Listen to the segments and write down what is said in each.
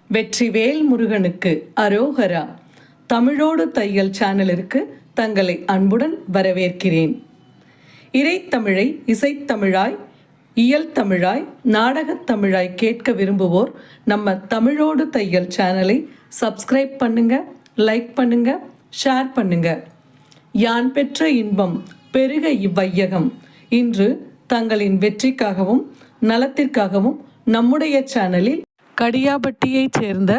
வெற்றிவேல் முருகனுக்கு அரோகரா. தமிழோடு தையல் சேனலிற்கு தங்களை அன்புடன் வரவேற்கிறேன். இறைத்தமிழை இசைத்தமிழாய், இயல் தமிழாய், நாடகத் தமிழாய் கேட்க விரும்புவோர் நம்ம தமிழோடு தையல் சேனலை சப்ஸ்கிரைப் பண்ணுங்க, லைக் பண்ணுங்க, ஷேர் பண்ணுங்க. யான் பெற்ற இன்பம் பெருக இவ்வையகம். இன்று தங்களின் வெற்றிக்காகவும் நலத்திற்காகவும் நம்முடைய சேனலில் கடியாபட்டியைச் சேர்ந்த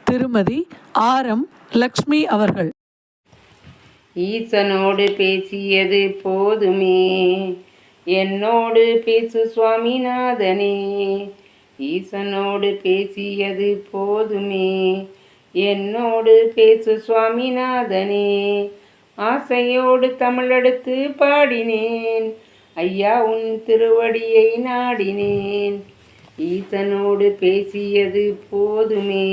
திருமதி ஆர்.எம். லக்ஷ்மி அவர்கள் ஈசனோடு பேசியது போதுமே, என்னோடு பேசு சுவாமிநாதனே. ஈசனோடு பேசியது போதுமே, என்னோடு பேசு சுவாமிநாதனே. ஆசையோடு தமிழெடுத்து பாடினேன், ஐயா உன் திருவடியை நாடினேன். ஈசனோடு பேசியது போதுமே,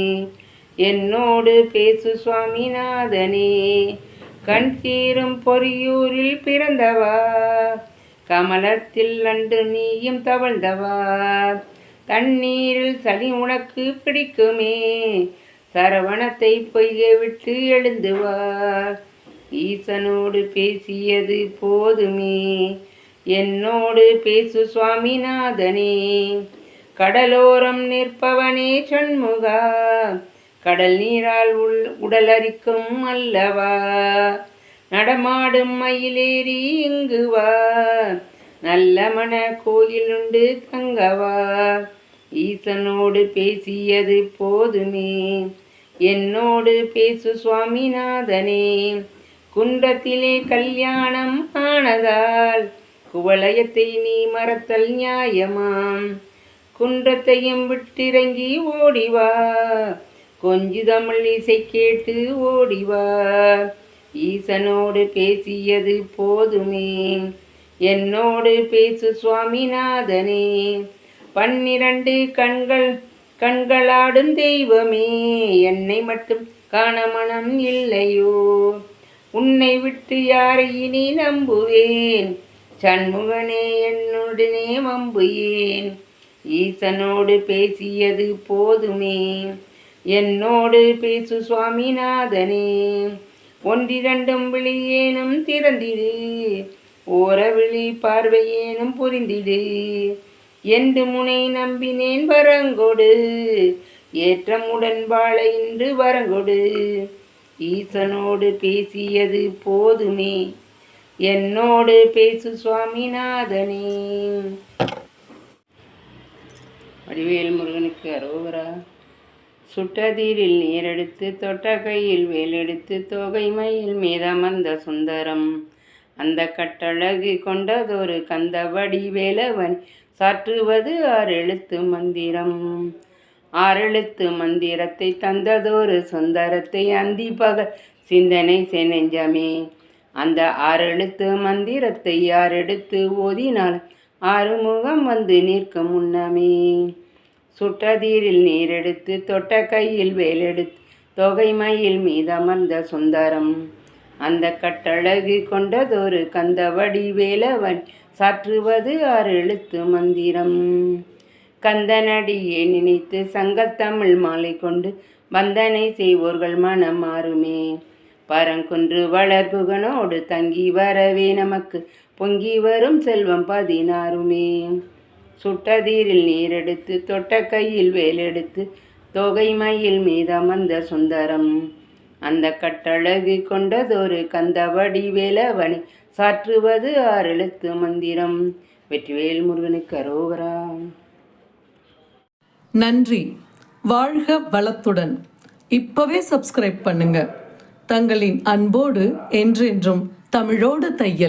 என்னோடு பேசு சுவாமிநாதனே. கண் சீரும் பொறியூரில் பிறந்தவா, கமலத்தில் அன்று நீயும் தவழ்ந்தவா. தண்ணீரில் சளி உனக்கு பிடிக்குமே, சரவணத்தை பொய்கை விட்டு எழுந்துவா. ஈசனோடு பேசியது போதுமே, என்னோடு பேசு சுவாமிநாதனே. கடலோரம் நிற்பவனே சண்முகா, கடல் நீரால் உடலரிக்கும் அல்லவா. நடமாடும் மயிலேறி இங்கு வா, நல்ல மன கோயிலுண்டு தங்கவா. ஈசனோடு பேசியது போதுமே, என்னோடு பேசு சுவாமிநாதனே. குன்றத்திலே கல்யாணம் ஆனதால் குவலயத்தை நீ மறத்தல் நியாயமாம். குன்றத்தையும் விட்டிறங்கி ஓடிவா, கொஞ்சு தமிழ் இசை கேட்டு ஓடிவா. ஈசனோடு பேசியது போதுமே, என்னோடு பேசு சுவாமிநாதனே. 12 கண்களாடும் தெய்வமே, என்னை மட்டும் காண மனம் இல்லையோ. உன்னை விட்டு யாரை இனி நம்புவேன், சண்முகனே என்னுடனே வம்பு ஏன். ஈசனோடு பேசியது போதுமே, என்னோடு பேசு சுவாமிநாதனே. 1 விழியேனும் திறந்திடு, ஓர விழி பார்வையேனும் புரிந்திடு. என்று முனை நம்பினேன் வரங்கொடு, ஏற்றமுடன் வாழ இன்று வரங்கொடு. ஈசனோடு பேசியது போதுமே, என்னோடு பேசு சுவாமிநாதனே. வடிவேல் முருகனுக்கு அரோகரா. சுட்டதீரில் நீரெடுத்து தொட்ட கையில் வேலெடுத்து தொகை மயில் மீதமர்ந்த சுந்தரம். அந்த கட்டழகு கொண்டதொரு கந்த வடிவேலவன் சாற்றுவது 6 எழுத்து மந்திரம். 6 எழுத்து மந்திரத்தை தந்ததொரு சுந்தரத்தை அந்தி பகல் சிந்தனை செனெஞ்சமே. அந்த 6 எழுத்து மந்திரத்தை யார் எடுத்து ஓதினால் 6 முகம் வந்து நிற்கும் முன்னமே. சுட்டதீரில் நீரெடுத்து தொட்ட கையில் வேலெடுத்து தொகை மயில் மீதமர்ந்த சுந்தரம். அந்த கட்டழகு கொண்டதொரு கந்த வடிவேலவன் சாற்றுவது 6 எழுத்து மந்திரம். கந்தனடியே நினைத்து சங்கத்தமிழ் மாலை கொண்டு வந்தனை செய்வோர்கள் மனம் மாறுமே. பரங்குன்று வளர்குகனோடு தங்கி வரவே நமக்கு பொங்கி வரும் செல்வம் 16மே. சுட்டதீரில் நீரெடுத்து தொட்ட கையில் வேலெடுத்து தொகை மயில் மீதமர்ந்த சுந்தரம். அந்த கட்டழகு கொண்டதொரு கந்த வடிவேலவனை சாற்றுவது 6 எழுத்து மந்திரம். வெற்றிவேல் முருகனுக்கு அரோகரா. நன்றி. வாழ்க வளத்துடன். இப்பவே சப்ஸ்கிரைப் பண்ணுங்க. தங்களின் அன்போடு என்றென்றும் தமிழோடு தையல்.